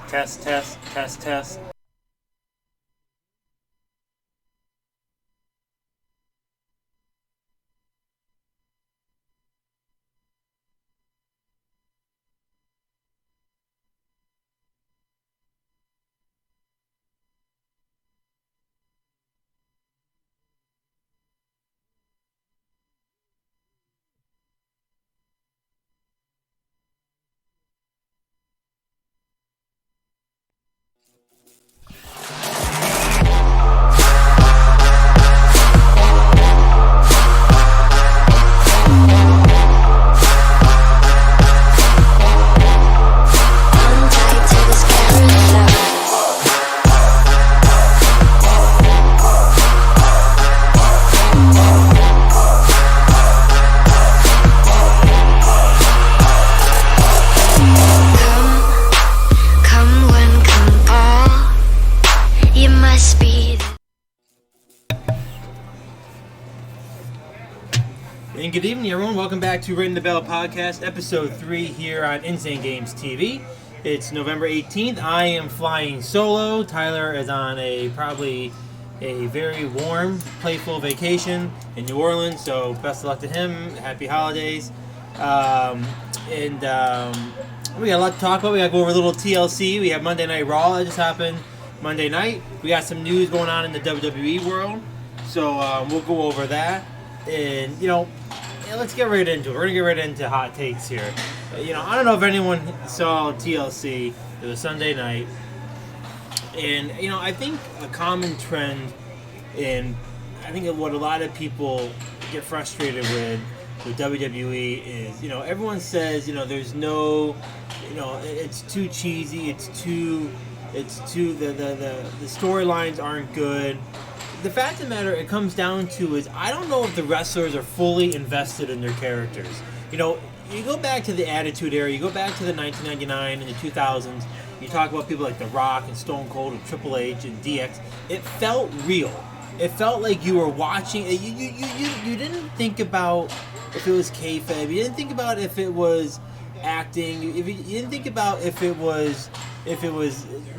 Test, test, test, test. And good evening, everyone. Welcome back to Ring the Bell Podcast, Episode 3 here on Insane Games TV. It's November 18th. I am flying solo. Tyler is on probably a very warm, playful vacation in New Orleans, so best of luck to him. Happy holidays. We got a lot to talk about. We got to go over a little TLC. We have Monday Night Raw that just happened Monday night. We got some news going on in the WWE world, so we'll go over that. And, let's get right into it. We're going to get right into hot takes here. I don't know if anyone saw TLC. It was Sunday night. And, I think a common trend, and I think what a lot of people get frustrated with WWE is, everyone says, there's no, it's too cheesy, the storylines aren't good. The fact of the matter it comes down to is I don't know if the wrestlers are fully invested in their characters. You go back to the Attitude Era, you go back to the 1999 and the 2000s, you talk about people like The Rock and Stone Cold and Triple H and DX. It felt real. It felt like you were watching. You didn't think about if it was kayfabe. You didn't think about if it was acting. You didn't think about if it was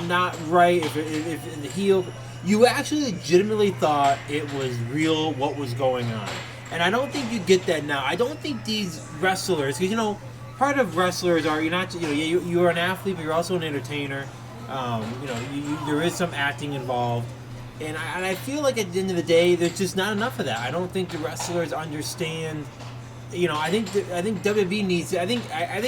not right. If the heel. You actually legitimately thought it was real what was going on. And I don't think you get that now. I don't think these wrestlers, because, part of wrestlers are, you're an athlete, but you're also an entertainer. There is some acting involved. And I feel like at the end of the day, there's just not enough of that. I don't think the wrestlers understand, I think WWE needs, I think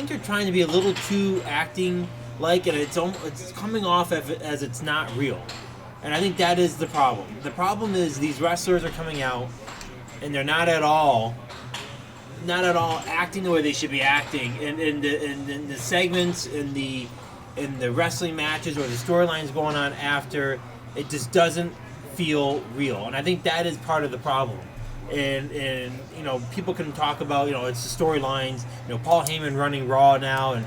they're trying to be a little too acting-like, and it's coming off as it's not real. And I think that is the problem. The problem is these wrestlers are coming out, and they're not at all acting the way they should be acting. In the segments, in the wrestling matches or the storylines going on after, it just doesn't feel real. And I think that is part of the problem. And people can talk about it's the storylines. Paul Heyman running Raw now, and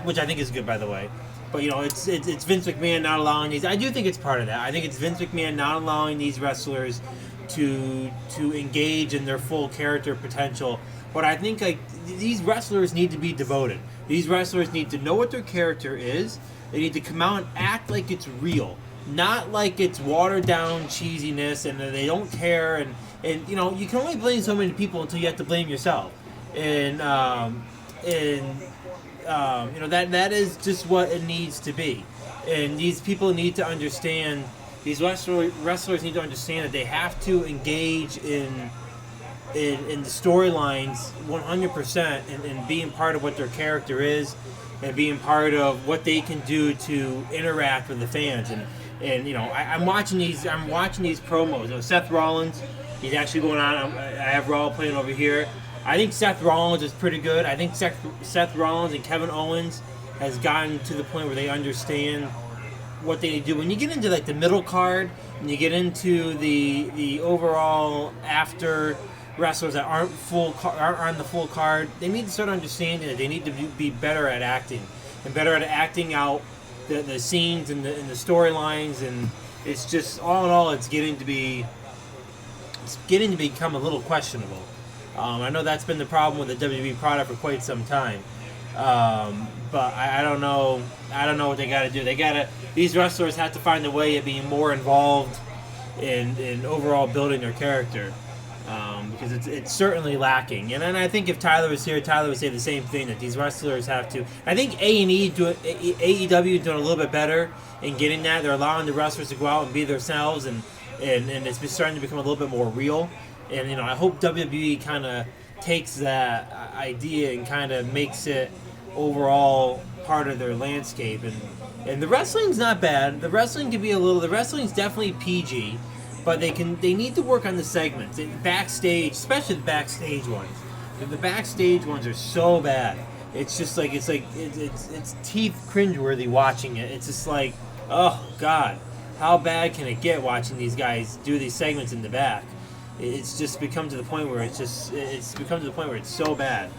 which I think is good, by the way. But, it's Vince McMahon not allowing these. I do think it's part of that. I think it's Vince McMahon not allowing these wrestlers to engage in their full character potential. But I think these wrestlers need to be devoted. These wrestlers need to know what their character is. They need to come out and act like it's real, not like it's watered down cheesiness and they don't care. And you can only blame so many people until you have to blame yourself. That is just what it needs to be. And these people need to understand, these wrestlers need to understand that they have to engage in the storylines 100% and being part of what their character is and being part of what they can do to interact with the fans. I'm watching these promos. Seth Rollins, he's actually going on. I have Raw playing over here. I think Seth Rollins is pretty good. I think Seth Rollins and Kevin Owens has gotten to the point where they understand what they need to do. When you get into the middle card and you get into the overall after wrestlers that aren't on the full card, they need to start understanding that they need to be better at acting and better at acting out the scenes and the storylines. And it's just all in all, it's getting to become a little questionable. I know that's been the problem with the WWE product for quite some time. But I don't know. I don't know what they got to do. These wrestlers have to find a way of being more involved in overall building their character. Because it's certainly lacking. And then I think if Tyler was here, Tyler would say the same thing, that these wrestlers have to. I think AEW is doing a little bit better in getting that. They're allowing the wrestlers to go out and be themselves, and it's been starting to become a little bit more real. And I hope WWE kind of takes that idea and kind of makes it overall part of their landscape. And the wrestling's not bad. The wrestling can be the wrestling's definitely PG. But they need to work on the segments. Backstage, especially the backstage ones. The backstage ones are so bad. It's just like it's teeth cringeworthy watching it. It's just like, oh God, how bad can it get watching these guys do these segments in the back? It's just become to the point where it's so bad.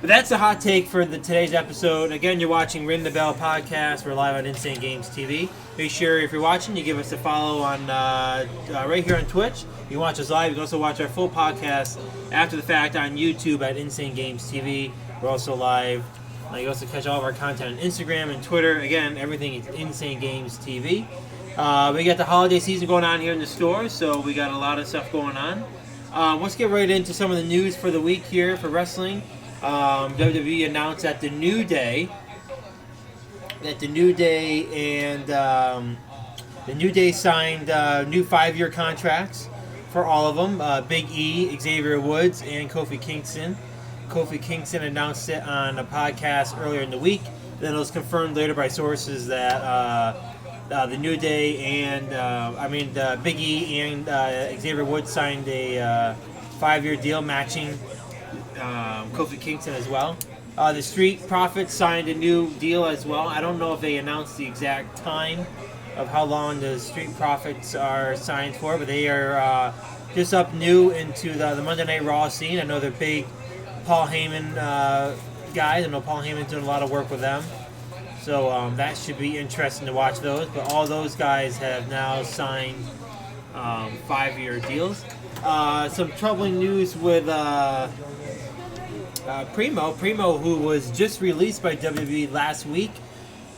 But that's the hot take for today's episode. Again, you're watching Ring the Bell podcast. We're live on Insane Games TV. Make sure if you're watching, you give us a follow on right here on Twitch. You can watch us live. You can also watch our full podcast after the fact on YouTube at Insane Games TV. We're also live. You can also catch all of our content on Instagram and Twitter. Again, everything is Insane Games TV. We got the holiday season going on here in the store, so we got a lot of stuff going on. Let's get right into some of the news for the week here for wrestling. WWE announced that the New Day and the New Day signed new 5-year contracts for all of them. Big E, Xavier Woods, and Kofi Kingston. Kofi Kingston announced it on a podcast earlier in the week. Then it was confirmed later by sources that the New Day and Big E and Xavier Woods signed a 5-year deal matching Kofi Kingston as well. The Street Profits signed a new deal as well. I don't know if they announced the exact time of how long the Street Profits are signed for, but they are just up new into the Monday Night Raw scene. I know they're big Paul Heyman guys. I know Paul Heyman's doing a lot of work with them. So that should be interesting to watch those. But all those guys have now signed 5-year deals. Some troubling news with Primo, who was just released by WWE last week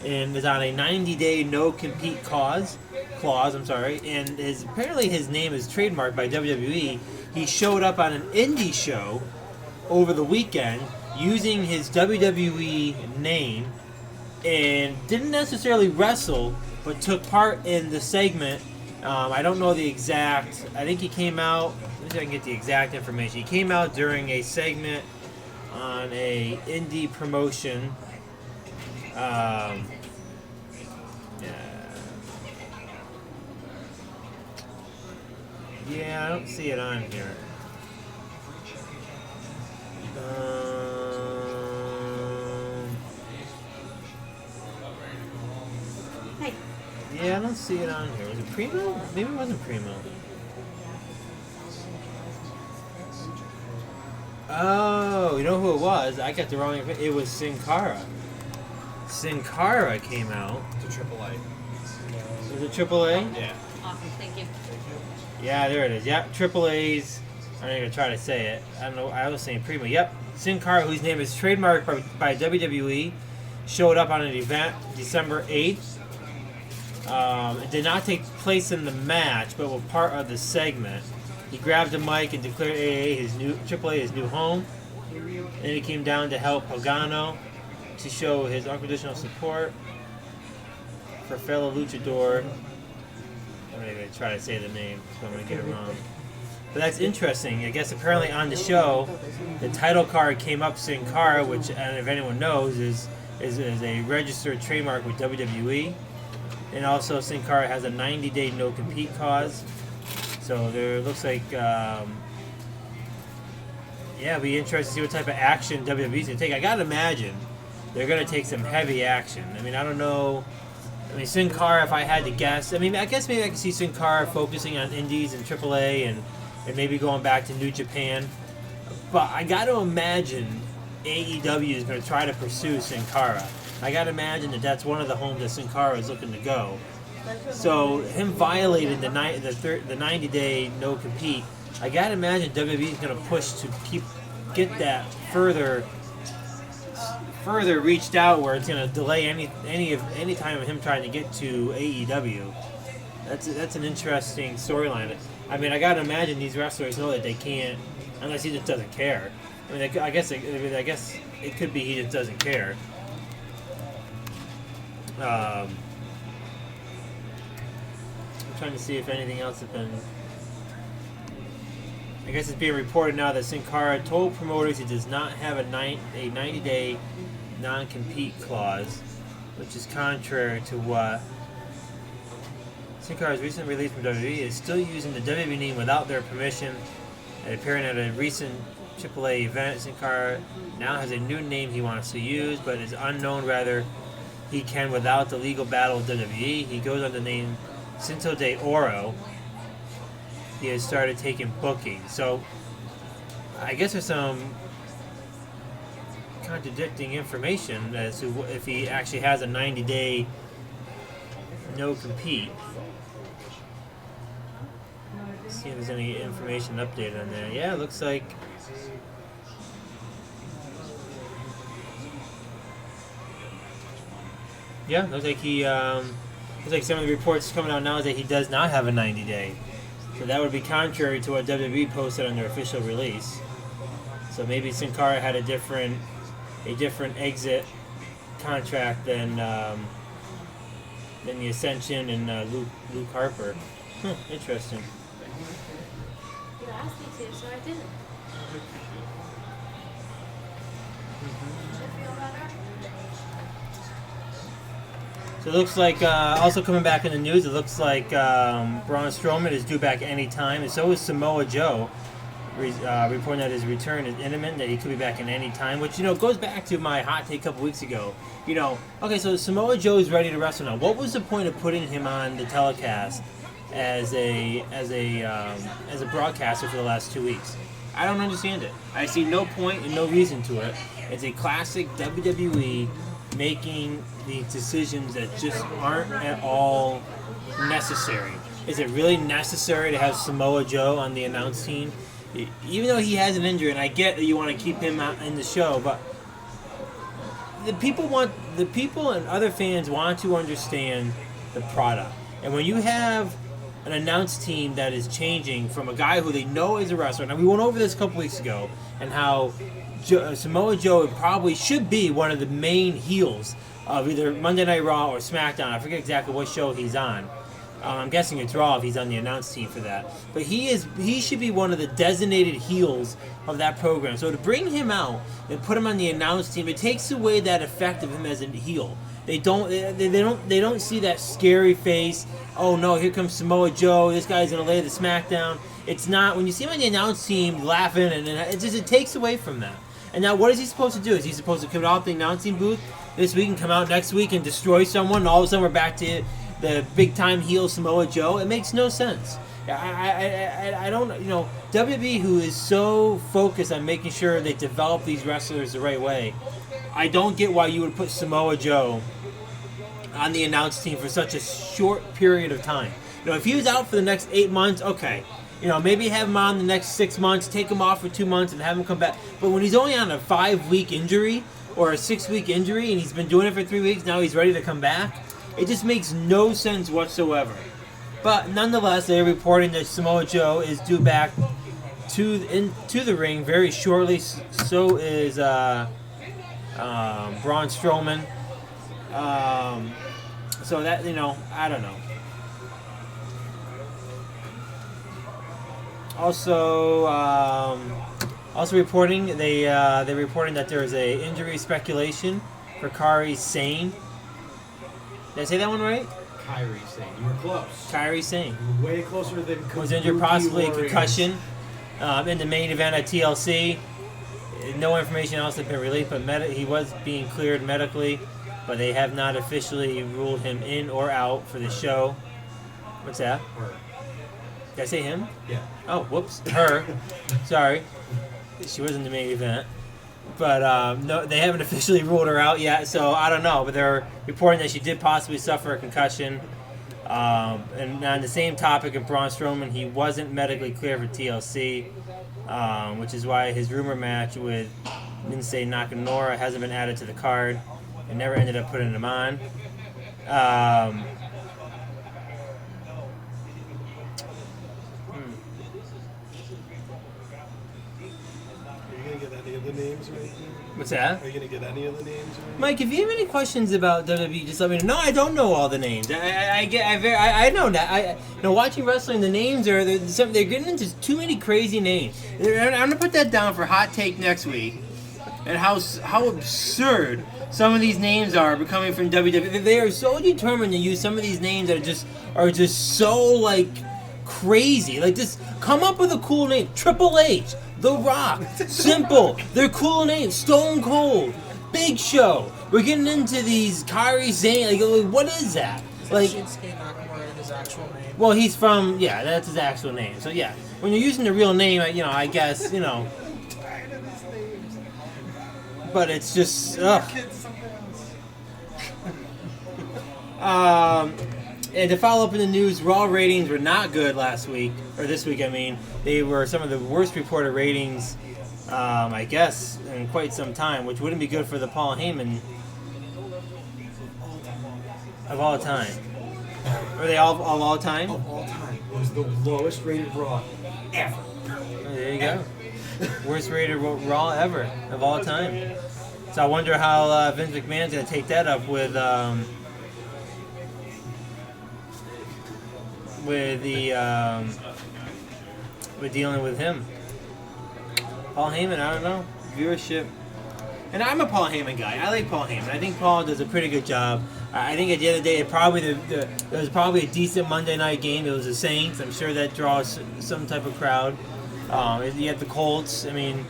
and is on a 90-day no-compete clause, and apparently his name is trademarked by WWE. He showed up on an indie show over the weekend using his WWE name and didn't necessarily wrestle, but took part in the segment. I don't know the exact. I think he came out. Let me see if I can get the exact information. He came out during a segment on a indie promotion. Yeah, I don't see it on here. Hey. Yeah, I don't see it on here. Was it Primo? Maybe it wasn't Primo. Oh, you know who it was? I got the wrong information. It was Sin Cara. Sin Cara came out. To AAA. Was it AAA? Yeah. Awesome, thank you. Yeah, there it is. Yep, AAA's. I'm not even try to say it. I don't know. I was saying Primo. Yep, Sin Cara, whose name is trademarked by WWE, showed up on an event December 8th. It did not take place in the match, but was part of the segment. He grabbed a mic and declared AAA his new home. Then he came down to help Pagano to show his unconditional support for fellow luchador. I'm not even going to try to say the name, so I'm going to get it wrong. But that's interesting. I guess apparently on the show, the title card came up Sin Cara, which, and if anyone knows, is a registered trademark with WWE. And also Sin Cara has a 90-day no-compete clause. So there looks like, it'll be interesting to see what type of action WWE's going to take. I got to imagine they're going to take some heavy action. I mean, I don't know. I mean, Sin Cara, if I had to guess, I mean, I guess maybe I could see Sin Cara focusing on Indies and AAA and maybe going back to New Japan. But I got to imagine AEW is going to try to pursue Sin Cara. I got to imagine that that's one of the homes that Sin Cara is looking to go. So him violating the 90-day no-compete, I got to imagine WWE is going to push to get that further further reached out where it's going to delay any time of him trying to get to AEW. That's an interesting storyline. I mean, I got to imagine these wrestlers know that they can't unless he just doesn't care. I mean, I guess it could be he just doesn't care. I'm trying to see if anything else has been. I guess it's being reported now that Sin Cara told promoters he does not have a 90-day non-compete clause, which is contrary to what Sin Cara's recent release from WWE is still using the WWE name without their permission and appearing at a recent AAA event. Sin Cara now has a new name he wants to use, but is unknown whether he can without the legal battle of WWE. He goes under the name Cinto de Oro. He has started taking bookings. So, I guess there's some contradicting information as to if he actually has a 90-day no-compete. See if there's any information updated on there. Yeah, it looks like... Yeah, looks like he... looks like some of the reports coming out now is that he does not have a 90-day. So that would be contrary to what WWE posted on their official release. So maybe Sin Cara had a different exit contract than the Ascension and Luke Harper. Interesting. You asked me to, so I didn't. Should I feel better? So it looks like, also coming back in the news, it looks like Braun Strowman is due back any time, and so is Samoa Joe, reporting that his return is imminent, that he could be back in any time, which, goes back to my hot take a couple weeks ago. Okay, so Samoa Joe is ready to wrestle now. What was the point of putting him on the telecast as a broadcaster for the last 2 weeks? I don't understand it. I see no point and no reason to it. It's a classic WWE making these decisions that just aren't at all necessary. Is it really necessary to have Samoa Joe on the announce team? Even though he has an injury, and I get that you want to keep him out in the show, but the people and other fans want to understand the product. And when you have an announce team that is changing from a guy who they know is a wrestler, and we went over this a couple weeks ago, and how Samoa Joe probably should be one of the main heels of either Monday Night Raw or SmackDown. I forget exactly what show he's on. I'm guessing it's Raw if he's on the announce team for that. But he should be one of the designated heels of that program. So to bring him out and put him on the announce team, it takes away that effect of him as a heel. They don't see that scary face. Oh no, here comes Samoa Joe. This guy's gonna lay the SmackDown. It's not when you see him on the announce team laughing, and it takes away from that. And now, what is he supposed to do? Is he supposed to come out the announcing booth this week and come out next week and destroy someone? And all of a sudden, we're back to the big-time heel Samoa Joe? It makes no sense. I don't, WWE, who is so focused on making sure they develop these wrestlers the right way, I don't get why you would put Samoa Joe on the announce team for such a short period of time. If he was out for the next 8 months, okay. Maybe have him on the next 6 months, take him off for 2 months, and have him come back. But when he's only on a 5-week injury or a 6-week injury, and he's been doing it for 3 weeks, now he's ready to come back, it just makes no sense whatsoever. But nonetheless, they're reporting that Samoa Joe is due back to the ring very shortly. So is Braun Strowman. So that, I don't know. Also reporting they're reporting that there is a injury speculation for Kairi Sane. Did I say that one right? Kairi Sane. You were close. Kairi Sane. You were way closer than was injured, possibly a concussion in the main event at TLC. No information else has been released, but he was being cleared medically, but they have not officially ruled him in or out for the show. What's that? Her. Did I say him? Yeah. Oh, whoops. Her. Sorry. She was in the main event. But no, they haven't officially ruled her out yet, so I don't know. But they're reporting that she did possibly suffer a concussion. And on the same topic of Braun Strowman, he wasn't medically cleared for TLC, which is why his rumor match with Shinsuke Nakamura hasn't been added to the card. They never ended up putting him on. Are you going to get any of the names right now? What's that? Are you going to get any of the names right now? Mike, if you have any questions about WWE, just let me know. No, I don't know all the names. I know that. Watching wrestling, the names they're getting into too many crazy names. I'm gonna put that down for hot take next week, and how absurd some of these names are becoming from WWE. They are so determined to use some of these names that are just so like crazy. Like just come up with a cool name. Triple H. The Rock, simple. They're cool names. Stone Cold, Big Show. We're getting into these Kairi Sane. Like, what is that? Like, Shinsuke Nakamura, his actual name. well, he's from that's his actual name. So yeah, when you're using the real name, I guess But it's just And to follow up in the news, Raw ratings were not good last week, or this week, I mean. They were some of the worst reported ratings, I guess, in quite some time, which wouldn't be good for the Paul Heyman of all time. Are they all time? Of all time. It was the lowest rated Raw ever. There you go. Worst rated Raw ever of all time. So I wonder how Vince McMahon's going to take that up with dealing with him. Paul Heyman, I don't know. Viewership. And I'm a Paul Heyman guy. I like Paul Heyman. I think Paul does a pretty good job. I think at the end of the day, it was probably a decent Monday night game. It was the Saints. I'm sure that draws some type of crowd. You have the Colts. I mean,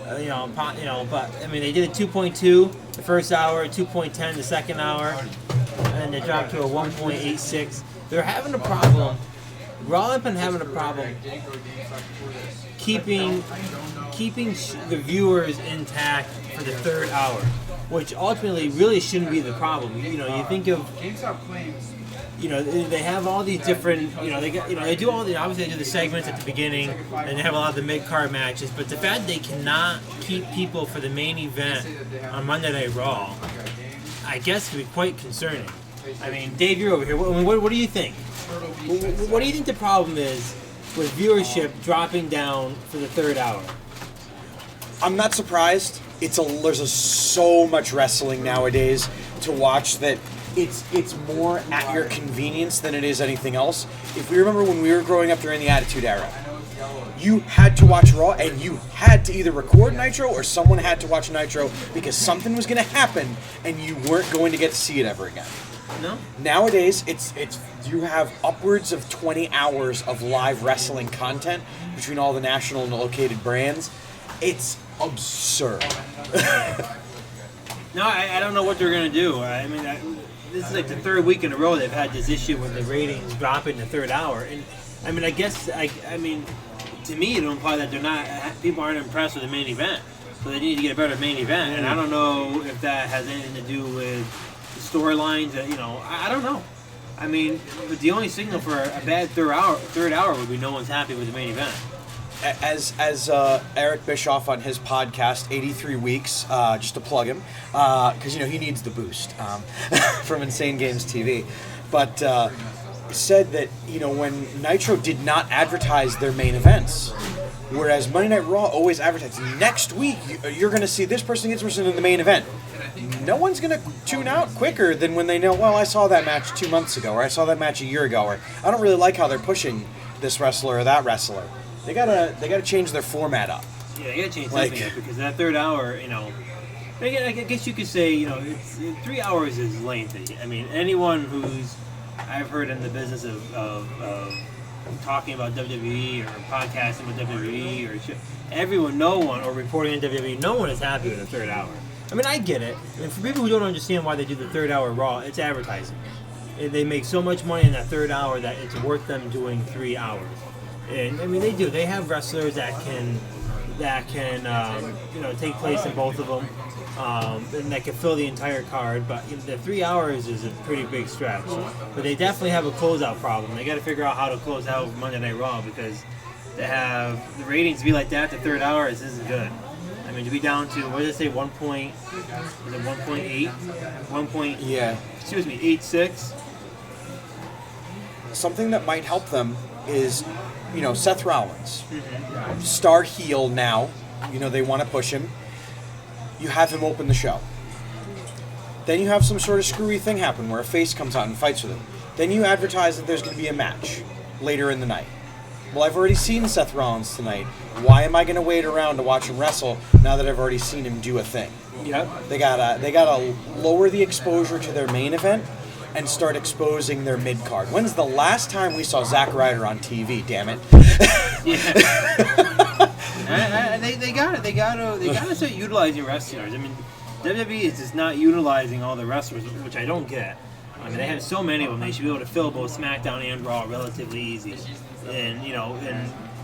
but I mean they did a 2.2 the first hour, 2.10 the second hour, and they dropped to a 1.86. They're having a problem. Raw have been having a problem keeping the viewers intact for the third hour, which ultimately really shouldn't be the problem. You think of, they have all these different, they do all the, obviously they do the segments at the beginning, and they have a lot of the mid-card matches, but the fact they cannot keep people for the main event on Monday Night Raw, I guess could be quite concerning. I mean, Dave, you're over here. What do you think? What do you think the problem is with viewership dropping down for the third hour? I'm not surprised. There's so much wrestling nowadays to watch that it's more at your convenience than it is anything else. If we remember when we were growing up during the Attitude Era, you had to watch Raw and you had to either record Nitro or someone had to watch Nitro because something was going to happen and you weren't going to get to see it ever again. No. Nowadays, it's you have upwards of 20 hours of live wrestling content between all the national and located brands. It's absurd. No, I don't know what they're going to do. I mean, this is like the third week in a row they've had this issue with the ratings dropping the third hour. And I mean, I guess, I mean, to me, it'll imply that people aren't impressed with the main event. So they need to get a better main event. And I don't know if that has anything to do with the storylines. I don't know. I mean, but the only signal for a bad third hour would be no one's happy with the main event. As Eric Bischoff on his podcast, 83 Weeks, just to plug him, because he needs the boost from Insane Games TV, but said that when Nitro did not advertise their main events, whereas Monday Night Raw always advertised next week you're going to see this person gets person in the main event. No one's going to tune out quicker than when they know, well, I saw that match 2 months ago, or I saw that match a year ago, or I don't really like how they're pushing this wrestler or that wrestler. They gotta change their format up. Yeah, they gotta change something up because that third hour, I guess you could say, it's 3 hours is lengthy. I mean, anyone who's I've heard in the business of talking about WWE or podcasting with WWE or no one, or reporting on WWE, no one is happy with the third hour. I mean, I get it. And for people who don't understand why they do the third hour Raw, it's advertising. They make so much money in that third hour that it's worth them doing 3 hours. And I mean, they do. They have wrestlers that can take place in both of them, and that can fill the entire card. But the 3 hours is a pretty big stretch. But they definitely have a closeout problem. They got to figure out how to close out Monday Night Raw because to have the ratings be like that, the third hour isn't good. I mean, to be down to, what did it say, 1 point, is it 1.8? 1 point, Yeah. excuse me, 8.6? Something that might help them is, Seth Rollins, star heel now. They want to push him. You have him open the show. Then you have some sort of screwy thing happen where a face comes out and fights with him. Then you advertise that there's going to be a match later in the night. Well, I've already seen Seth Rollins tonight. Why am I going to wait around to watch him wrestle now that I've already seen him do a thing? Yep. They gotta lower the exposure to their main event and start exposing their mid card. When's the last time we saw Zack Ryder on TV? Damn it! They gotta start utilizing wrestlers. I mean, WWE is just not utilizing all the wrestlers, which I don't get. I mean, they have so many of them. They should be able to fill both SmackDown and Raw relatively easy. And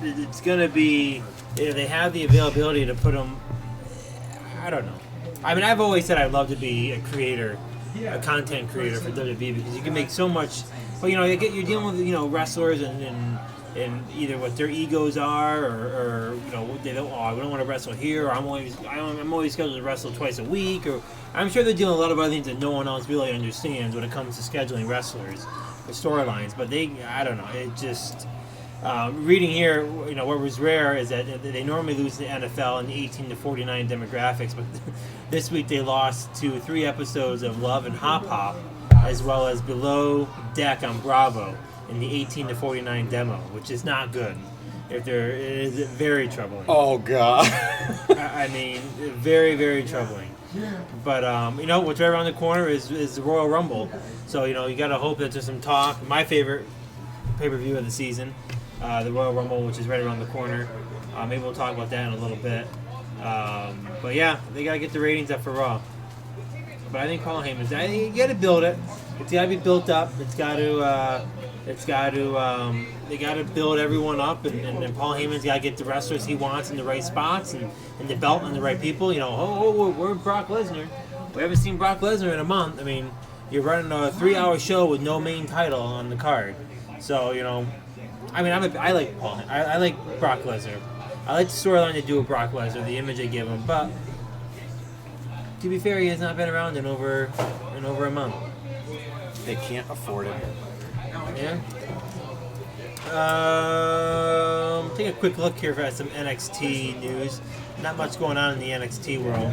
it's gonna be, if they have the availability to put them. I don't know. I mean, I've always said I'd love to be a creator, a content creator for WWE because you can make so much. But you're dealing with wrestlers and either what their egos are or they don't. Oh, we don't want to wrestle here. Or I'm always scheduled to wrestle twice a week. Or I'm sure they're dealing with a lot of other things that no one else really understands when it comes to scheduling wrestlers or storylines. But I don't know. It just. Reading here, what was rare is that they normally lose the NFL in the 18 to 49 demographics, but this week they lost to 3 episodes of Love and Hop Hop, as well as Below Deck on Bravo in the 18 to 49 demo, which is not good. It is very troubling. Oh God! I mean, very, very troubling. But what's right around the corner is the Royal Rumble, so you got to hope that there's some talk. My favorite pay-per-view of the season. The Royal Rumble, which is right around the corner. Maybe we'll talk about that in a little bit. But yeah, they gotta get the ratings up for Raw. But I think Paul Heyman's. You gotta build it. It's gotta be built up. They gotta build everyone up, and Paul Heyman's gotta get the wrestlers he wants in the right spots and the belt and the right people. We're Brock Lesnar. We haven't seen Brock Lesnar in a month. I mean, you're running a 3-hour show with no main title on the card, so I mean, I like Paul. I like Brock Lesnar. I like the storyline they do with Brock Lesnar, the image they give him. But to be fair, he has not been around in over a month. They can't afford it. Yeah. Take a quick look here for some NXT news. Not much going on in the NXT world.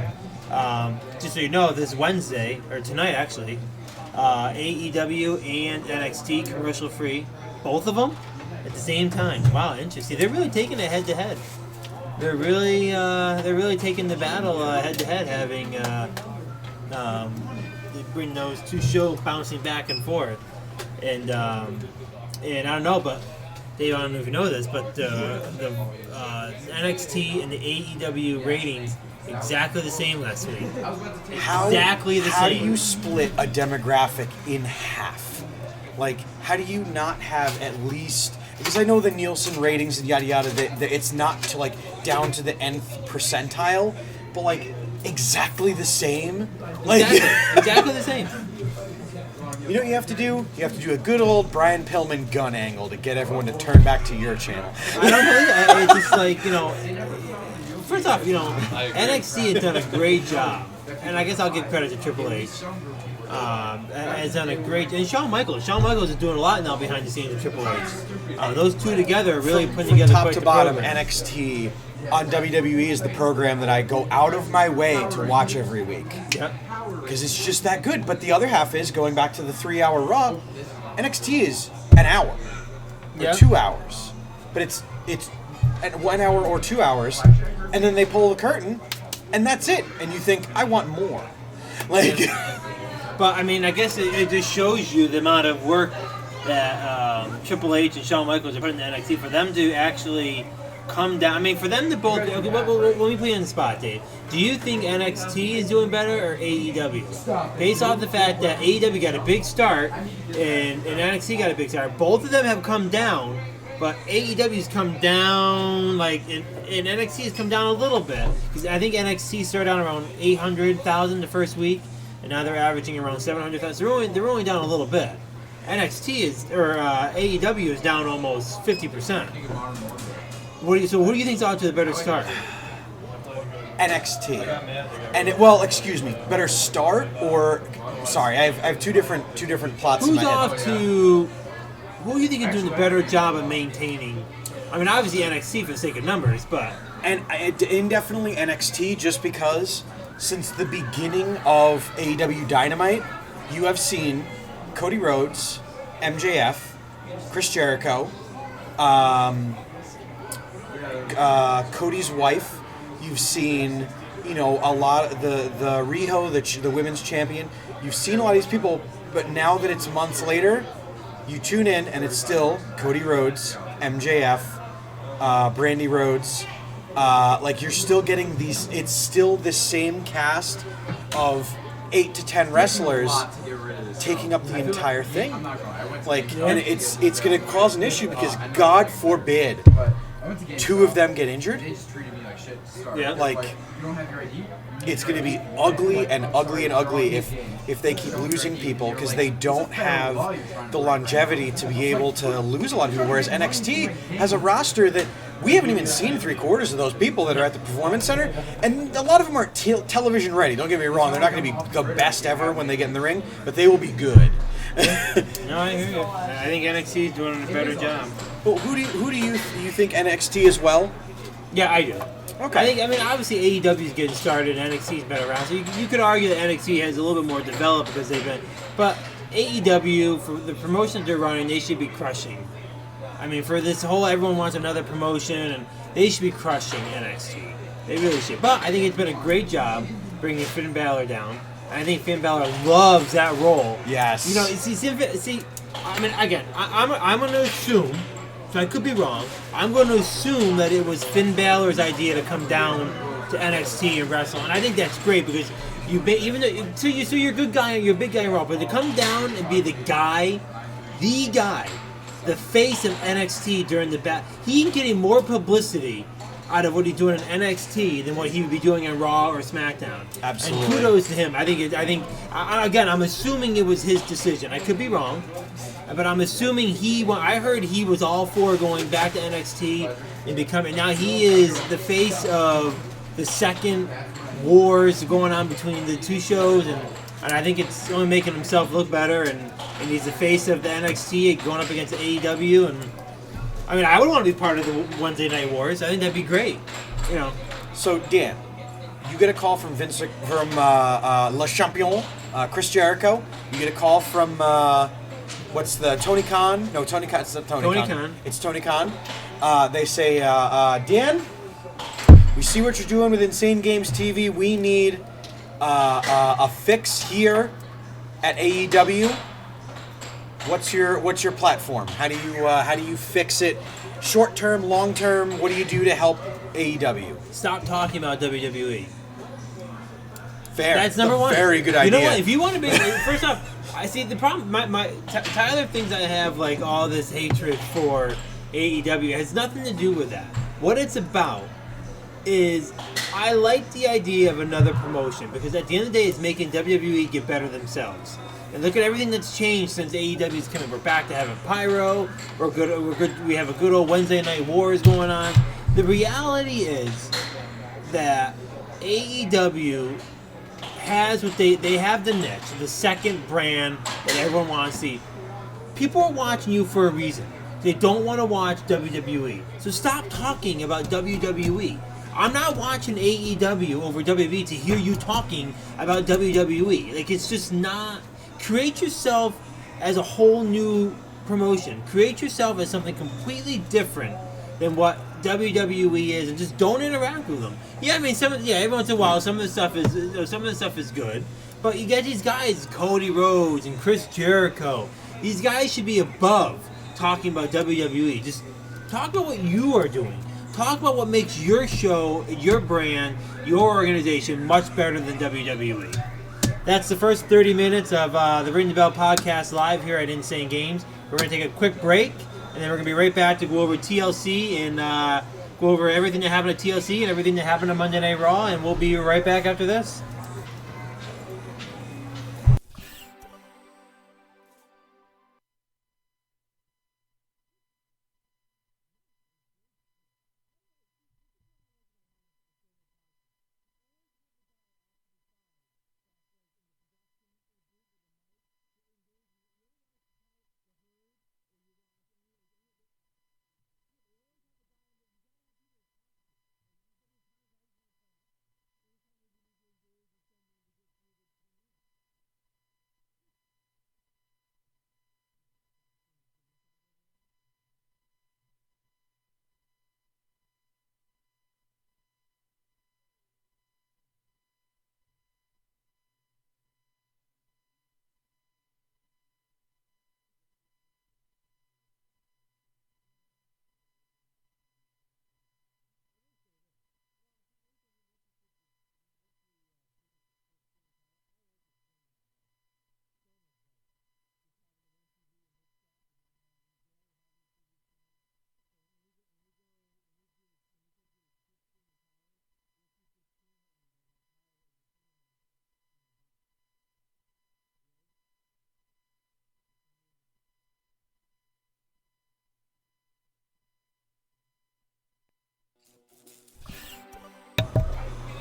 Just so you know, this Wednesday or tonight actually, AEW and NXT commercial free, both of them. At the same time. Wow, interesting. They're really taking it head to head. They're really taking the battle head to head, having they bring those two shows bouncing back and forth. And I don't know, but Dave, I don't know if you know this, but the NXT and the AEW ratings exactly the same last week. Exactly the same. How do you split a demographic in half? Like, how do you not have at least? Because I know the Nielsen ratings and yada yada, it's not to down to the nth percentile, but exactly the same. Exactly the same. You know what you have to do? You have to do a good old Brian Pillman gun angle to get everyone to turn back to your channel. I don't believe it. It's just first off, NXT has done a great job, and I guess I'll give credit to Triple H. Has done a great, and Shawn Michaels is doing a lot now behind the scenes of Triple H. Those two together are really putting together top quite to the bottom. program. NXT on WWE is the program that I go out of my way to watch every week. Yep. Because it's just that good. But the other half is going back to the 3-hour Raw. NXT is an hour or 2 hours, but it's at 1 hour or 2 hours, and then they pull the curtain, and that's it. And you think, I want more. But I mean, I guess it just shows you the amount of work that Triple H and Shawn Michaels are putting in NXT for them to actually come down. I mean, for them to both. Okay, let me put you on the spot, Dave. Do you think NXT is doing better or AEW? Based off the fact that AEW got a big start and NXT got a big start, both of them have come down, but AEW's come down and NXT has come down a little bit because I think NXT started out around 800,000 the first week. And now they're averaging around 700,000. They're only down a little bit. AEW is down almost 50%. What do you think's out to the better start? NXT. And well, excuse me, better start or sorry, I have two different plots in Who's my head. off to? Who do you think is doing a better job of maintaining? I mean, obviously NXT for the sake of numbers, but And indefinitely NXT, just because since the beginning of AEW Dynamite, you have seen Cody Rhodes, MJF, Chris Jericho, Cody's wife. You've seen, a lot of the Riho, the women's champion. You've seen a lot of these people, but now that it's months later, you tune in and it's still Cody Rhodes, MJF, Brandy Rhodes. You're still getting these. It's still the same cast of 8 to 10 wrestlers taking up the entire thing. And it's going to cause an issue because God forbid 2 of them get injured. It's going to be ugly and ugly and ugly if they keep losing people because they don't have the longevity to be able to lose a lot of people. Whereas NXT has a roster that we haven't even seen 3/4 of those people that are at the Performance Center, and a lot of them aren't television ready. Don't get me wrong; they're not going to be the best ever when they get in the ring, but they will be good. No, I hear you. I think NXT is doing a better job. But who do you think NXT as well? Yeah, I do. Okay. I mean, obviously AEW is getting started, and NXT's been around, so you could argue that NXT has a little bit more developed because they've been. But AEW, for the promotion they're running, they should be crushing. I mean, for this whole, everyone wants another promotion, and they should be crushing NXT. They really should. But I think it's been a great job bringing Finn Balor down. And I think Finn Balor loves that role. Yes. See. I mean, again, I'm going to assume. So I could be wrong. I'm going to assume that it was Finn Balor's idea to come down to NXT and wrestle, and I think that's great because so you're a good guy, you're a big guy in Raw, but to come down and be the guy, the face of NXT during the battle, he's getting more publicity out of what he's doing in NXT than what he would be doing on Raw or SmackDown. Absolutely. And kudos to him. Again, I'm assuming it was his decision. I could be wrong. But I'm assuming I heard he was all for going back to NXT and becoming. Now he is the face of the second wars going on between the two shows, and I think it's only making himself look better. And he's the face of the NXT going up against AEW. And I mean, I would want to be part of the Wednesday Night Wars. I think that'd be great. So Dan, you get a call from Le Champion, Chris Jericho. You get a call from. What's the Tony Khan? No, Tony Khan. It's not Tony Khan. It's Tony Khan. They say, Dan, we see what you're doing with Insane Games TV. We need a fix here at AEW. What's your platform? How do you fix it? Short term, long term. What do you do to help AEW? Stop talking about WWE. Fair. That's number one. Very good idea. You know what? If you want to be, first off, I see the problem. Tyler thinks I have like all this hatred for AEW. It has nothing to do with that. What it's about is I like the idea of another promotion because at the end of the day, it's making WWE get better themselves. And look at everything that's changed since AEW's coming. We're back to having pyro. We're good. We have a good old Wednesday Night Wars going on. The reality is that AEW has what they have the niche, the second brand that everyone wants to see. People are watching you for a reason. They don't want to watch WWE. So stop talking about WWE. I'm not watching AEW over WWE to hear you talking about WWE. Like, it's just not. Create yourself as a whole new promotion. Create yourself as something completely different than what WWE is, and just don't interact with them. Yeah, I mean, every once in a while, some of the stuff is good, but you get these guys, Cody Rhodes and Chris Jericho. These guys should be above talking about WWE. Just talk about what you are doing. Talk about what makes your show, your brand, your organization much better than WWE. That's the first 30 minutes of the Ring the Bell podcast live here at Insane Games. We're going to take a quick break, and then we're going to be right back to go over TLC and go over everything that happened at TLC and everything that happened on Monday Night Raw, and we'll be right back after this.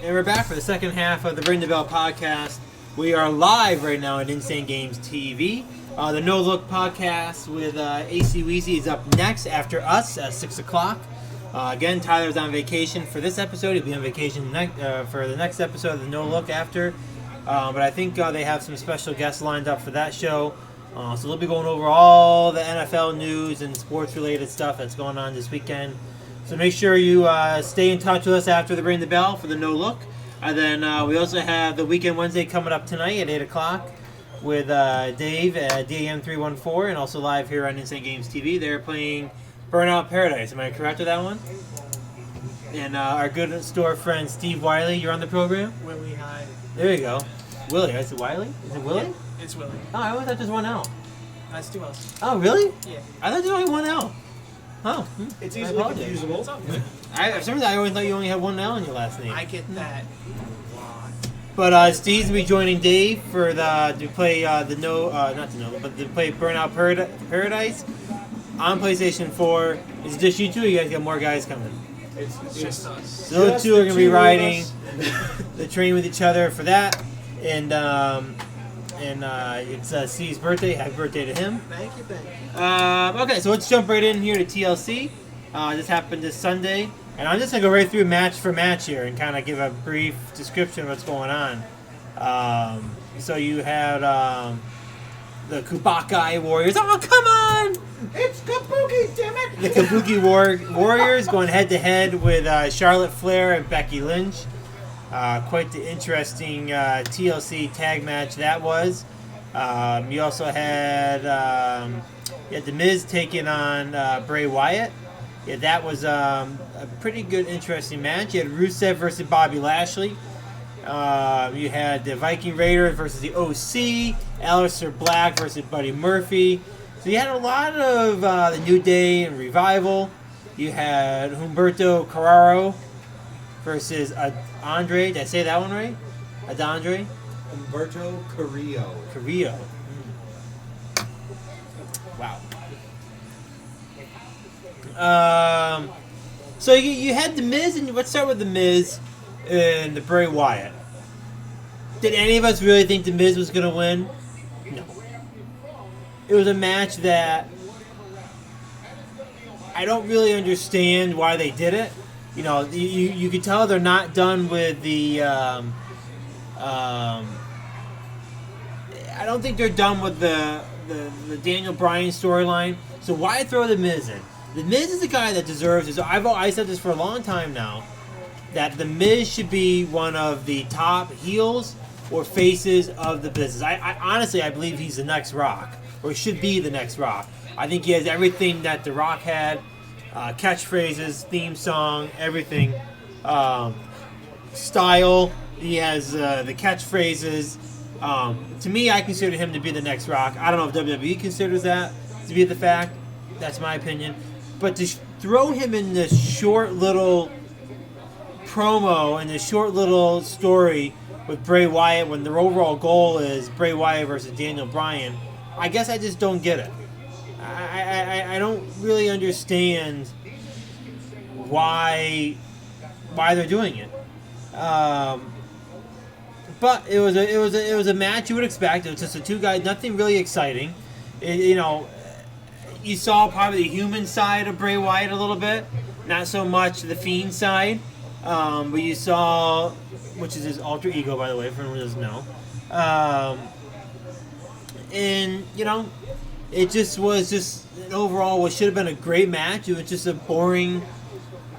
And we're back for the second half of the Ring the Bell podcast. We are live right now at Insane Games TV. The No Look podcast with AC Weezy is up next after us at 6 o'clock. Again, Tyler's on vacation for this episode. He'll be on vacation for the next episode of the No Look after. But I think they have some special guests lined up for that show. So they'll be going over all the NFL news and sports-related stuff that's going on this weekend. So make sure you stay in touch with us after the Ring the Bell for the No Look. And then we also have the Weekend Wednesday coming up tonight at 8 o'clock with Dave at DAM314 and also live here on Insane Games TV. They're playing Burnout Paradise. Am I correct with that one? And our good store friend Steve Wiley, you're on the program? Willie, hi. There you go. Willie. Is it Wiley? Is it Willie? Yeah, it's Willie. Oh, I always thought just one L. That's 2 L's. Oh, really? Yeah. I thought there was only one L. Oh. It's I easily apologize. confusable. It's all good. For some reason, I always thought you only had one L in your last name. I get that. But Steve's gonna be joining Dave for to play to play Burnout Paradise on PlayStation 4. Is it just you two? Or you guys got more guys coming? It's Just us. So those two are gonna be riding the train with each other for that, and it's Steve's birthday. Happy birthday to him. Thank you. Okay, so let's jump right in here to TLC. This happened this Sunday. And I'm just going to go right through match for match here and kind of give a brief description of what's going on. So you had the Kubakai Warriors. Oh, come on! It's Kabuki, damn it! The Kabuki Warriors going head-to-head with Charlotte Flair and Becky Lynch. Quite the interesting TLC tag match that was. You also had The Miz taking on Bray Wyatt. Yeah, that was a pretty good, interesting match. You had Rusev versus Bobby Lashley. You had the Viking Raiders versus the OC. Aleister Black versus Buddy Murphy. So you had a lot of the New Day and Revival. You had Humberto Carraro versus Andre. Did I say that one right? Adandre? Umberto Carrillo. Carrillo. Wow. So you had The Miz, and let's start with The Miz and the Bray Wyatt. Did any of us really think The Miz was going to win? No. It was a match that I don't really understand why they did it. You know, you could tell they're not done with the. I don't think they're done with the Daniel Bryan storyline. So why throw The Miz in? The Miz is a guy that deserves this. I said this for a long time now, that The Miz should be one of the top heels or faces of the business. I honestly, I believe he's the next Rock, or should be the next Rock. I think he has everything that The Rock had, catchphrases, theme song, everything. Style, he has the catchphrases. To me, I consider him to be the next Rock. I don't know if WWE considers that to be the fact. That's my opinion. But to throw him in this short little promo and this short little story with Bray Wyatt when their overall goal is Bray Wyatt versus Daniel Bryan, I guess I just don't get it. I don't really understand why they're doing it. But it was a match you would expect. It was just the two guys, nothing really exciting. You saw probably the human side of Bray Wyatt a little bit, not so much the Fiend side. But you saw, which is his alter ego, by the way, for anyone who doesn't know. It just was overall what should have been a great match. It was just a boring.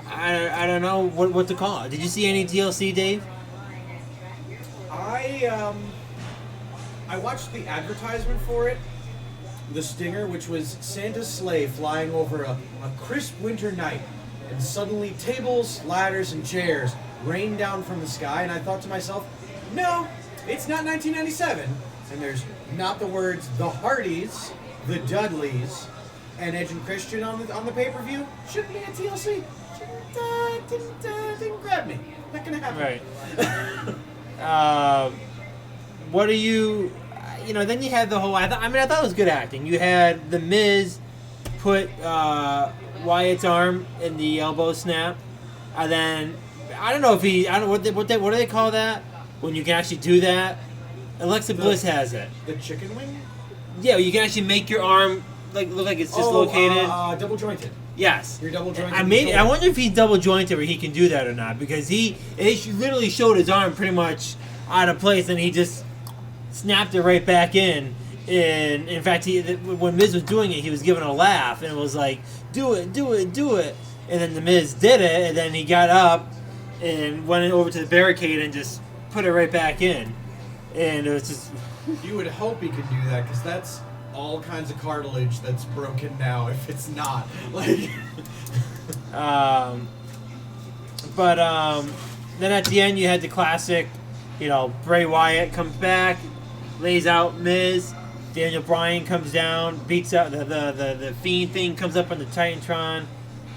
I don't know what to call it. Did you see any TLC, Dave? I watched the advertisement for it, the stinger, which was Santa's sleigh flying over a crisp winter night, and suddenly tables, ladders, and chairs rained down from the sky, and I thought to myself, no, it's not 1997, and there's not the words the Hardys, the Dudleys, and Edge and Christian on the pay-per-view. Shouldn't be a TLC. Didn't grab me. Not gonna happen. Right. What do you? Then you had the whole. I thought it was good acting. You had The Miz put Wyatt's arm in the elbow snap, and then I don't know if he. I don't what do they call that when you can actually do that. Alexa Bliss has it. The chicken wing? Yeah, you can actually make your arm look like it's dislocated. Double jointed. Yes. You're double jointed. I wonder if he's double jointed where he can do that or not, because he literally showed his arm pretty much out of place and he just snapped it right back in. And in fact, when Miz was doing it, he was giving a laugh and it was like, "Do it, do it, do it." And then the Miz did it, and then he got up and went over to the barricade and just put it right back in. And it was just. You would hope he could do that, because that's all kinds of cartilage that's broken now. If it's not, like. Then at the end you had the classic, Bray Wyatt comes back, lays out Miz. Daniel Bryan comes down, beats out the Fiend thing, comes up on the Titantron.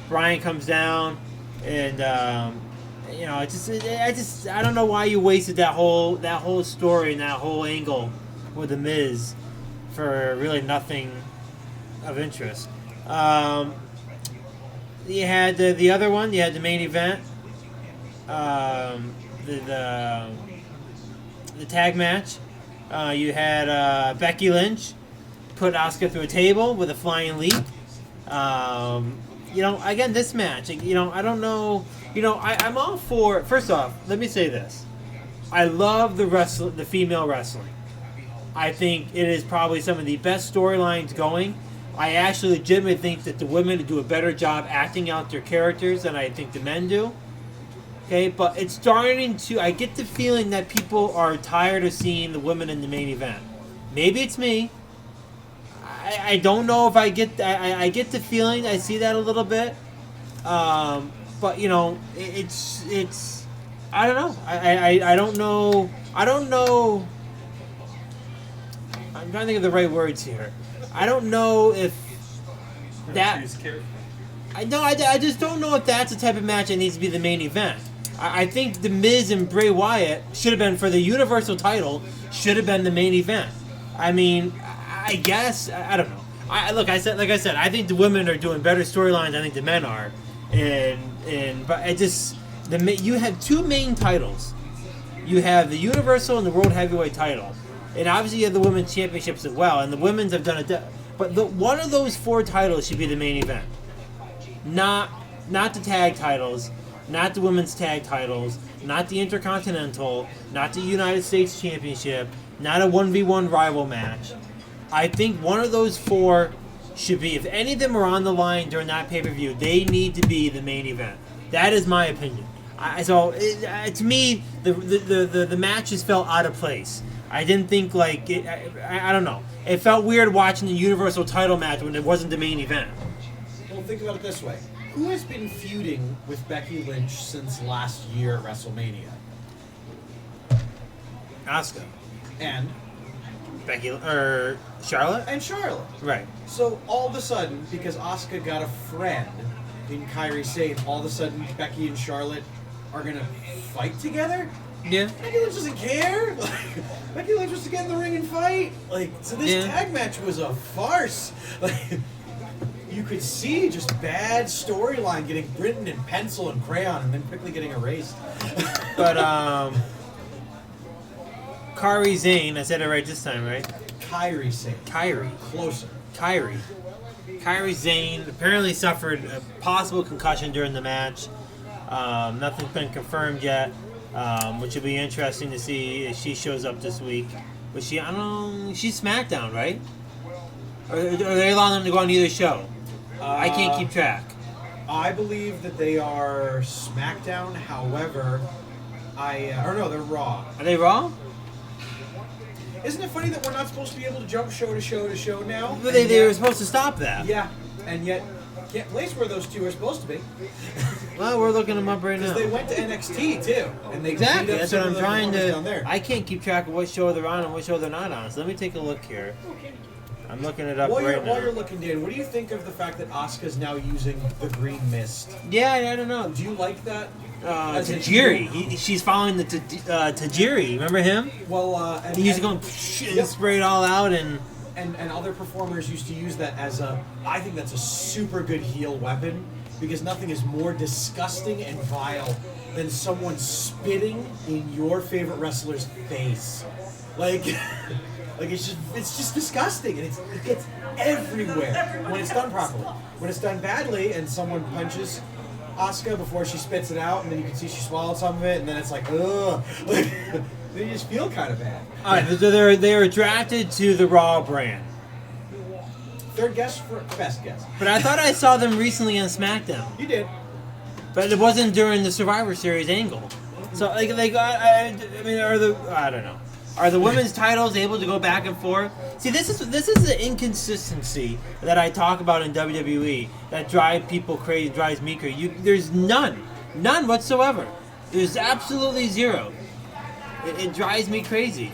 Bryan comes down, and I don't know why you wasted that whole story and that whole angle with the Miz for really nothing of interest. You had the other one. You had the main event, the tag match. You had Becky Lynch put Asuka through a table with a flying leap. Again, this match, I don't know. I'm all for. First off, let me say this: I love the female wrestling. I think it is probably some of the best storylines going. I actually legitimately think that the women do a better job acting out their characters than I think the men do. Okay, but it's starting to. I get the feeling that people are tired of seeing the women in the main event. Maybe it's me. I don't know if I get. I get the feeling I see that a little bit. But it's. I don't know. I don't know. I don't know. I'm trying to think of the right words here. I don't know if that. I just don't know if that's the type of match that needs to be the main event. I think the Miz and Bray Wyatt should have been for the Universal title. Should have been the main event. I mean, I guess I don't know. Like I said, I think the women are doing better storylines. I think the men are, but you have two main titles. You have the Universal and the World Heavyweight title, and obviously you have the Women's Championships as well. And the women's have done it, but one of those four titles should be the main event, not the tag titles, not the women's tag titles, not the Intercontinental, not the United States Championship, not a 1v1 rival match. I think one of those four should be, if any of them are on the line during that pay-per-view, they need to be the main event. That is my opinion. To me, the matches felt out of place. I didn't think I don't know. It felt weird watching the Universal title match when it wasn't the main event. Well, think about it this way. Who has been feuding with Becky Lynch since last year at WrestleMania? Asuka. And? Becky, or Charlotte? And Charlotte. Right. So all of a sudden, because Asuka got a friend in Kairi Sane, all of a sudden Becky and Charlotte are going to fight together? Yeah. Becky Lynch doesn't care. Becky Lynch was to get in the ring and fight. So this tag match was a farce. You could see just bad storyline getting written in pencil and crayon and then quickly getting erased. But Kairi Sane, I said it right this time, right? Kairi Sane. Kyrie. Closer. Kairi Sane apparently suffered a possible concussion during the match. Nothing's been confirmed yet, which will be interesting to see if she shows up this week. But she's SmackDown, right? Or are they allowing them to go on either show? I can't keep track. I believe that they are SmackDown. However, they're Raw. Are they Raw? Isn't it funny that we're not supposed to be able to jump show to show to show now? They were supposed to stop that. Yeah, and yet can't place where those two are supposed to be. Well, we're looking them up right now. Because they went to NXT too, and they exactly. That's what I'm trying to. Down there. I can't keep track of what show they're on and what show they're not on. So let me take a look here. I'm looking it up right now. While you're looking, Dan, what do you think of the fact that Asuka's now using the green mist? Yeah, I don't know. Do you like that? Tajiri. She's following the Tajiri. Remember him? Well, he used to go and spray it all out and other performers used to use that as I think that's a super good heel weapon. because nothing is more disgusting and vile than someone spitting in your favorite wrestler's face. Like, like it's just disgusting, and it gets everywhere when it's done properly. When it's done badly, and someone punches Asuka before she spits it out, and then you can see she swallowed some of it, and then it's like, ugh. Like, then you just feel kind of bad. All right, so they're attracted to the Raw brand. Third guess for best guess. But I thought I saw them recently on SmackDown. You did. But it wasn't during the Survivor Series angle. So I mean, I don't know. Are the women's titles able to go back and forth? See, this is the inconsistency that I talk about in WWE that drives people crazy, drives me crazy. There's none whatsoever. There's absolutely zero. It drives me crazy.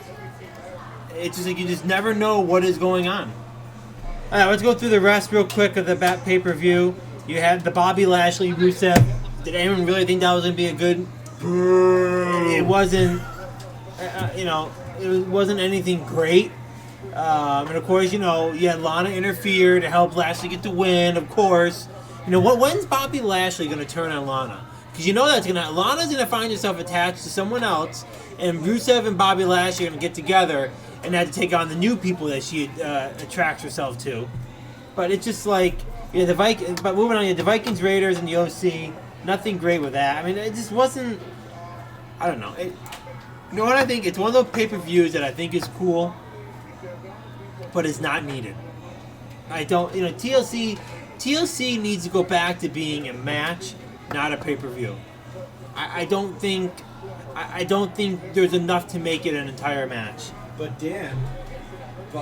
It's just like you just never know what is going on. All right, let's go through the rest real quick of the pay-per-view. You had the Bobby Lashley Rusev. Did anyone really think that was going to be a good? It wasn't. It wasn't anything great. And of course, you had Lana interfere to help Lashley get the win. Of course, when's Bobby Lashley going to turn on Lana? Because Lana's going to find herself attached to someone else, and Rusev and Bobby Lashley are going to get together and have to take on the new people that she attracts herself to. But it's just like, but moving on, the Vikings, Raiders, and the OC, nothing great with that. I mean, it just wasn't, I don't know. You know what I think? It's one of those pay-per-views that I think is cool, but is not needed. TLC needs to go back to being a match, not a pay-per-view. I don't think there's enough to make it an entire match. But Dan,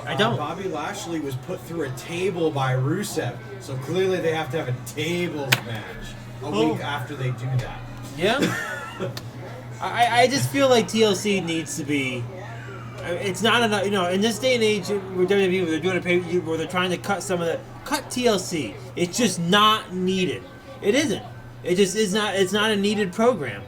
I don't. Bobby Lashley was put through a table by Rusev, so clearly they have to have a tables match a week after they do that. Yeah. I just feel like TLC needs to be. It's not enough, in this day and age with WWE, where they're doing where they're trying to cut some of the TLC. It's just not needed. It isn't. It just is not. It's not a needed program.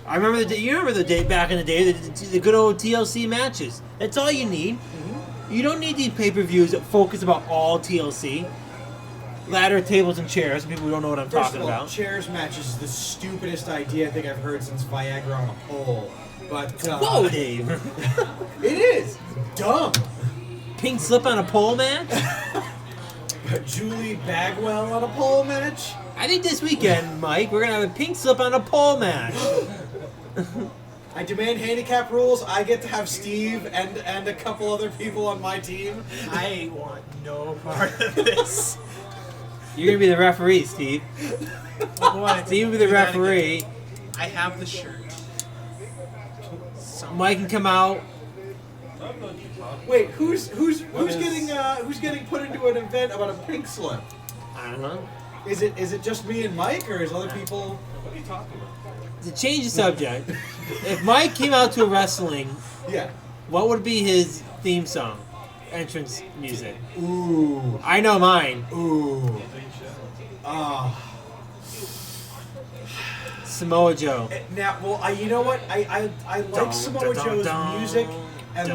I remember you remember the day back in the day, the good old TLC matches. That's all you need. Mm-hmm. You don't need these pay-per-views that focus about all TLC. Ladder, tables, and chairs. People who don't know what I'm talking about. Chairs matches is the stupidest idea I think I've heard since Viagra on a pole. But whoa, Dave! It is dumb. Pink slip on a pole match. Julie Bagwell on a pole match. I think this weekend, Mike, we're gonna have a pink slip on a pole match. I demand handicap rules. I get to have Steve and a couple other people on my team. I want no part of this. You're gonna be the referee, Steve. Boy, Steve will be the referee. I have the shirt. Mike can come out. Wait, who's getting put into an event about a pink slip? I don't know. Is it just me and Mike, or is other people? What are you talking about? To change the subject, if Mike came out to a wrestling, Yeah. what would be his theme song, entrance music? Ooh. I know mine. Ooh. Samoa Joe. Now, well, you know what? I like Samoa Joe's music and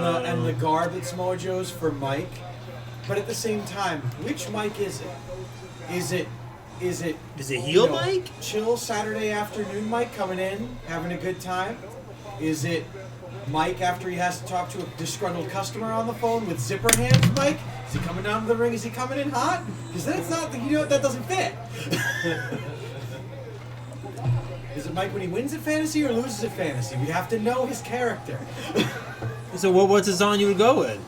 the garb that Samoa Joe's for Mike, but at the same time, which Mike is it? Is it heel Mike? Chill Saturday afternoon Mike coming in, having a good time? Is it Mike after he has to talk to a disgruntled customer on the phone with zipper hands Mike? Is he coming down to the ring? Is he coming in hot? Because that's not, that doesn't fit. Is it Mike when he wins at fantasy or loses at fantasy? We have to know his character. So what's the song you would go with?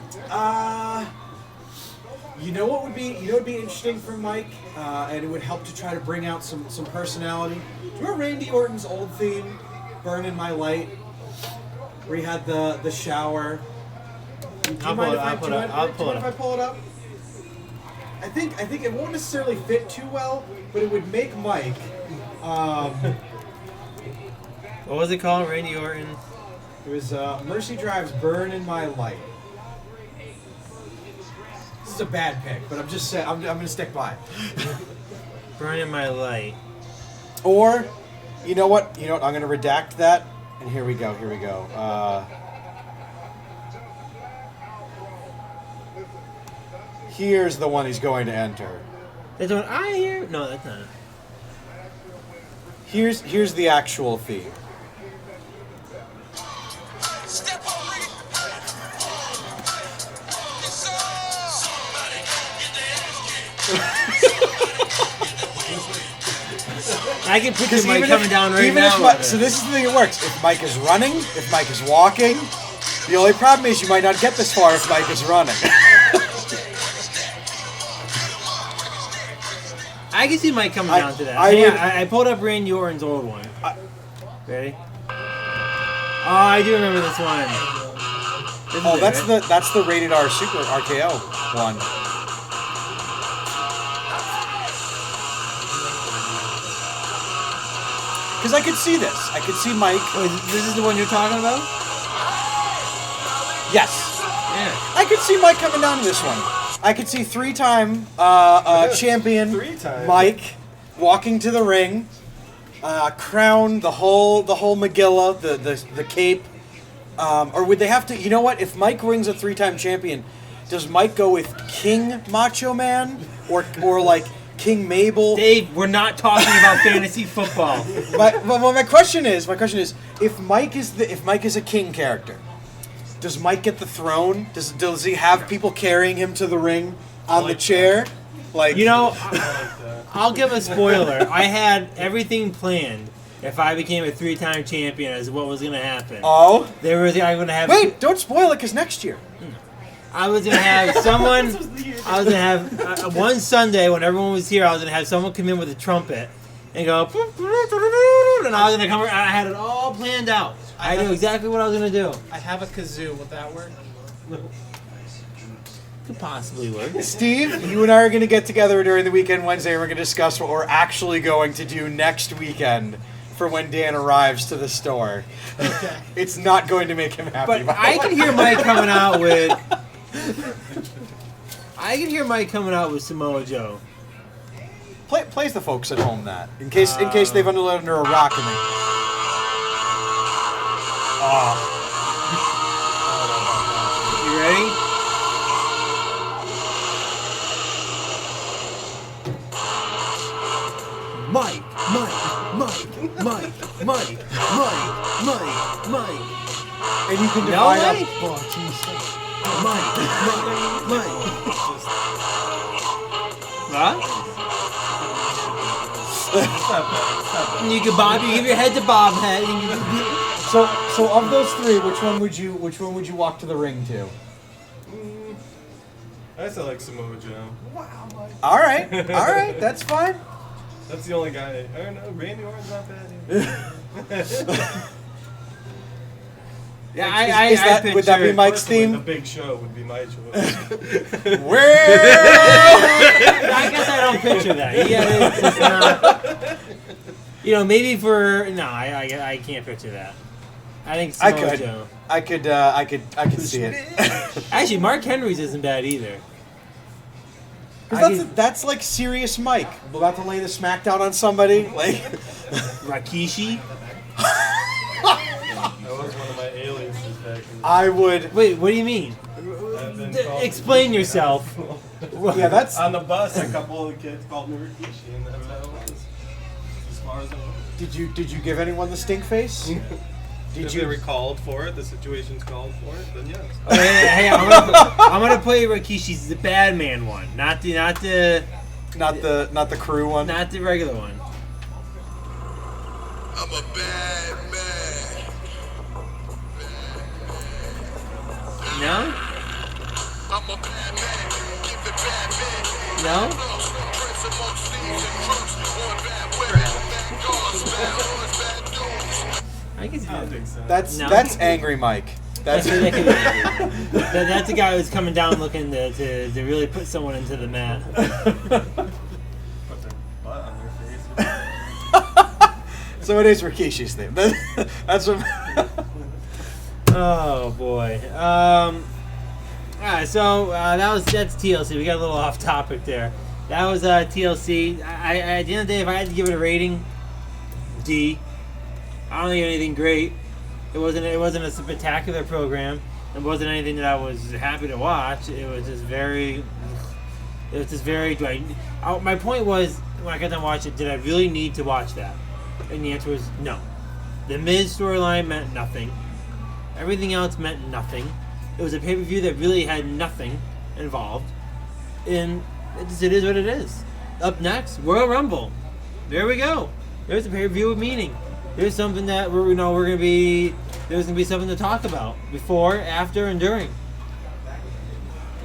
You know what would be interesting for Mike, and it would help to try to bring out some personality. Do you remember Randy Orton's old theme, "Burning My Light," where he had the shower? I'll pull it up. If I pull it up? I think it won't necessarily fit too well, but it would make Mike. What was it called, Randy Orton? It was Mercy Drive's "Burning My Light." This is a bad pick, but I'm just saying I'm gonna stick by it. Burning My Light. Or, you know what? I'm gonna redact that, and here we go. Here's the one he's going to enter. That's what I hear. No, that's not. Here's the actual theme. I can picture Mike coming down right even now. If so this is the thing that works. If Mike is running, if Mike is walking, the only problem is you might not get this far if Mike is running. I can see Mike coming down to that. I pulled up Randy Orton's old one. Ready? Oh, I do remember this one. That's the rated R Super RKO one. Because I could see this. I could see Mike. Oh, this is the one you're talking about? Yes. Yeah. I could see Mike coming down to this one. I could see three-time champion Mike walking to the ring, crown, the whole Megillah, the cape, or would they have to? You know what? If Mike rings a three-time champion, does Mike go with King Macho Man or like King Mabel? Dave, we're not talking about fantasy football. My question is, if Mike is a king character, does Mike get the throne? Does he have people carrying him to the ring on the chair? Like, you know, I'll give a spoiler. I had everything planned. If I became a three-time champion, as what was going to happen. Oh, I'm going to have. Wait, don't spoil it, because next year. I was going to have someone. I was going to have one Sunday when everyone was here. I was going to have someone come in with a trumpet and go, and I was going to come. I had it all planned out. I knew exactly what I was going to do. I have a kazoo. Would that work? Could possibly work. Steve, you and I are going to get together during the weekend Wednesday, and we're going to discuss what we're actually going to do next weekend for when Dan arrives to the store. Okay. It's not going to make him happy. But I can hear Mike coming out with. I can hear Mike coming out with Samoa Joe. Plays the folks at home that in case they've under a rock and they. Oh. You ready? Mike. And you can divide up. Mike. Mike. Huh? You can you give your head to Bob head. And So of those three, which one would you walk to the ring to? I still like Samoa Joe. All right, that's fine. That's the only guy. I don't know. Randy Orton's not bad either. Yeah, would that be Mike's Personally, theme? The Big Show would be my choice. Where? I guess I don't picture that. Yeah, it's just not. You know, maybe for no, I can't picture that. I think Samoa Joe. I could see it. Actually, Mark Henry's isn't bad either. That's like serious Mike. We're about to lay the smackdown on somebody. Like Rikishi. That was one of my aliases back in the I would. Wait, what do you mean? I've been called- Explain yourself. Yeah, that's. On the bus, a couple of kids called me Rikishi, and that's how it was. As far as I know. Did you give anyone the stink face? Did If you? they were called for it, the situation's called for it, then yes. Oh, hey, I'm gonna play Rikishi's the bad man one, not the crew one. not the regular one. I'm a bad man. No? I'm a bad man. Give it bad man. No? Prince amongst thieves and crooks. On bad women. Bad dogs. Bad boys. Bad dudes. I can see I don't that. think so. That's angry Mike. That's That's a guy who's coming down looking to really put someone into the mat. Put their butt on their face. So it is Rikishi's thing. That's what. Oh boy. Alright, so that's TLC. We got a little off topic there. That was TLC. I at the end of the day, if I had to give it a rating, D. I don't think anything great. It wasn't a spectacular program. It wasn't anything that I was happy to watch. It was just very. My point was when I got done watching it, did I really need to watch that? And the answer was no. The Miz storyline meant nothing. Everything else meant nothing. It was a pay-per-view that really had nothing involved. And it is what it is. Up next, Royal Rumble. There we go. There's a pay-per-view with meaning. There's something that there's gonna be something to talk about before, after, and during.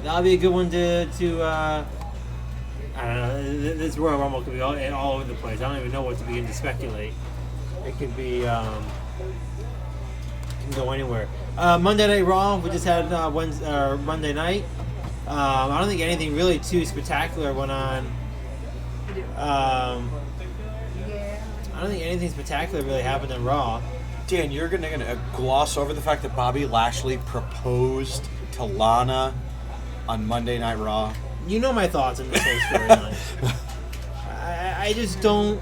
That'll be a good one to I don't know. This Royal Rumble could be all over the place. I don't even know what to begin to speculate. It could be can go anywhere. Monday Night Raw. We just had Monday night. I don't think anything really too spectacular went on. I don't think anything spectacular really happened in Raw. Dan, you're gonna gloss over the fact that Bobby Lashley proposed to Lana on Monday Night Raw. You know my thoughts on this whole storyline. I just don't.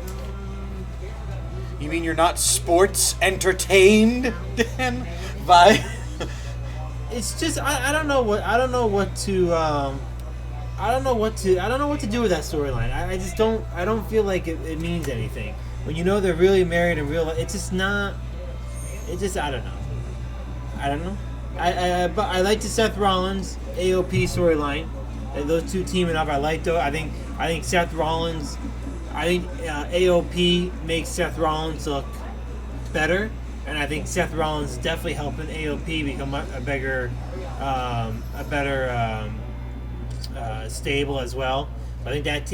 You mean you're not sports entertained, Dan? By It's just I don't know what to do with that storyline. I just don't. I don't feel like it means anything. When you know they're really married in real life, it's just not. It just I don't know. But I like the Seth Rollins AOP storyline. Those two teaming up, I like those. I think Seth Rollins. I think AOP makes Seth Rollins look better, and I think Seth Rollins is definitely helping AOP become a better stable as well. I think that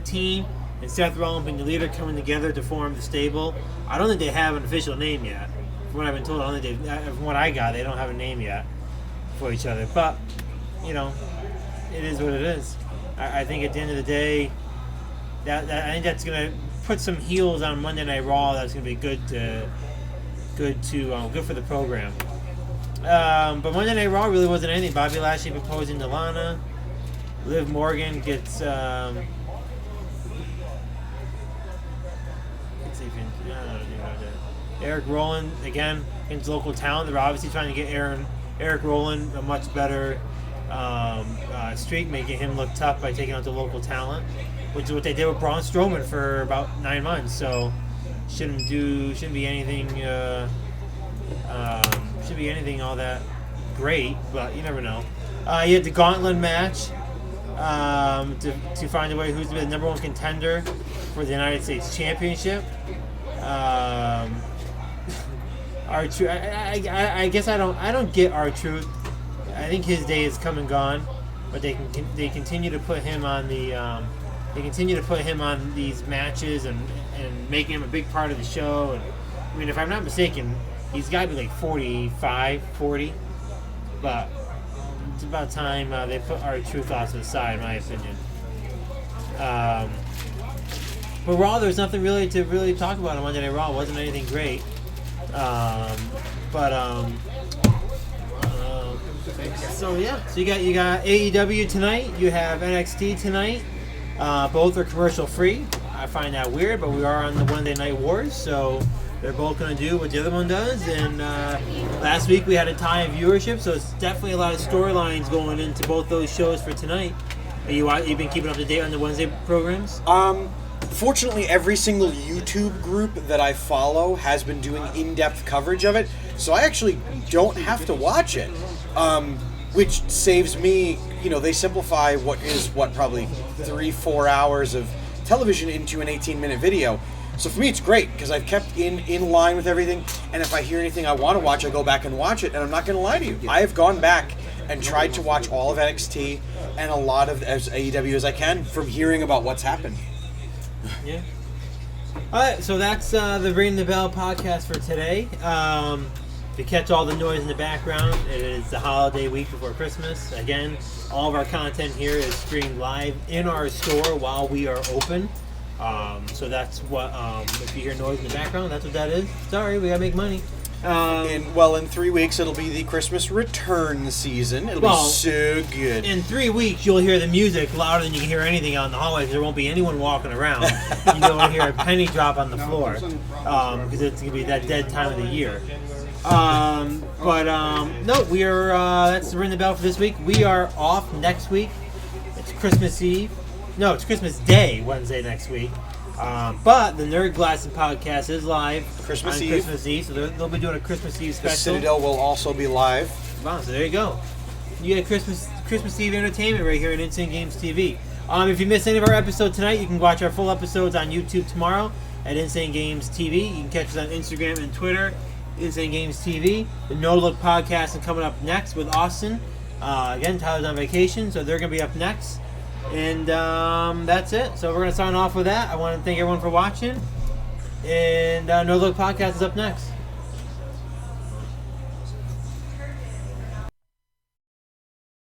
team and Seth Rollins being the leader coming together to form the stable. I don't think they have an official name yet. From what I've been told, from what I got, they don't have a name yet for each other. But it is what it is. I think at the end of the day, I think that's gonna put some heels on Monday Night Raw. That's gonna be good for the program. But Monday Night Raw really wasn't anything. Bobby Lashley proposing to Lana. Liv Morgan gets. Eric Rowan again against local talent. They're obviously trying to get Eric Rowan a much better streak, making him look tough by taking out the local talent, which is what they did with Braun Strowman for about 9 months. So shouldn't be anything all that great, but you never know. You had the Gauntlet match to find a way who's the number one contender for the United States Championship. R-Truth. I guess I don't get R-Truth. I think his day is come and gone, but they continue to put him on these matches and making him a big part of the show. And I mean, if I'm not mistaken, he's got to be like 45, 40. But it's about time they put R-Truth off to the side, in my opinion. But Raw, there's nothing really to talk about on Monday Night Raw. It wasn't anything great. So you got AEW tonight. You have NXT tonight. Both are commercial free. I find that weird, but we are on the Wednesday Night Wars, so they're both going to do what the other one does. And last week we had a tie in viewership, so it's definitely a lot of storylines going into both those shows for tonight. You've been keeping up to date on the Wednesday programs? Fortunately, every single YouTube group that I follow has been doing in-depth coverage of it, so I actually don't have to watch it, which saves me. They simplify probably 3-4 hours of television into an 18-minute video. So for me, it's great because I've kept in line with everything, and if I hear anything I want to watch, I go back and watch it. And I'm not going to lie to you, I have gone back and tried to watch all of NXT and a lot of as AEW as I can from hearing about what's happened. Yeah. All right, so that's the Ring the Bell podcast for today. To catch all the noise in the background, it is the holiday week before Christmas. Again, all of our content here is streamed live in our store while we are open. So that's what, if you hear noise in the background, that's what that is. Sorry, we gotta make money. In 3 weeks, it'll be the Christmas return season. It'll be so good. In 3 weeks, you'll hear the music louder than you can hear anything out in the hallway because there won't be anyone walking around. You don't hear a penny drop on the floor because it's going to be that dead time of the year. No, we are. That's the Ring the Bell for this week. We are off next week. It's Christmas Eve. No, it's Christmas Day, Wednesday next week. But the Nerd Glasses podcast is live Christmas on Eve. Christmas Eve, so they'll be doing a Christmas Eve The special. Citadel will also be live. Wow, so there you go. You get Christmas Eve entertainment right here on Insane Games TV. If you missed any of our episodes tonight, you can watch our full episodes on YouTube tomorrow at Insane Games TV. You can catch us on Instagram and Twitter, Insane Games TV. The No Look podcast is coming up next with Austin. Again, Tyler's on vacation, so they're going to be up next. And that's it. So we're going to sign off with that. I want to thank everyone for watching. And No Look podcast is up next.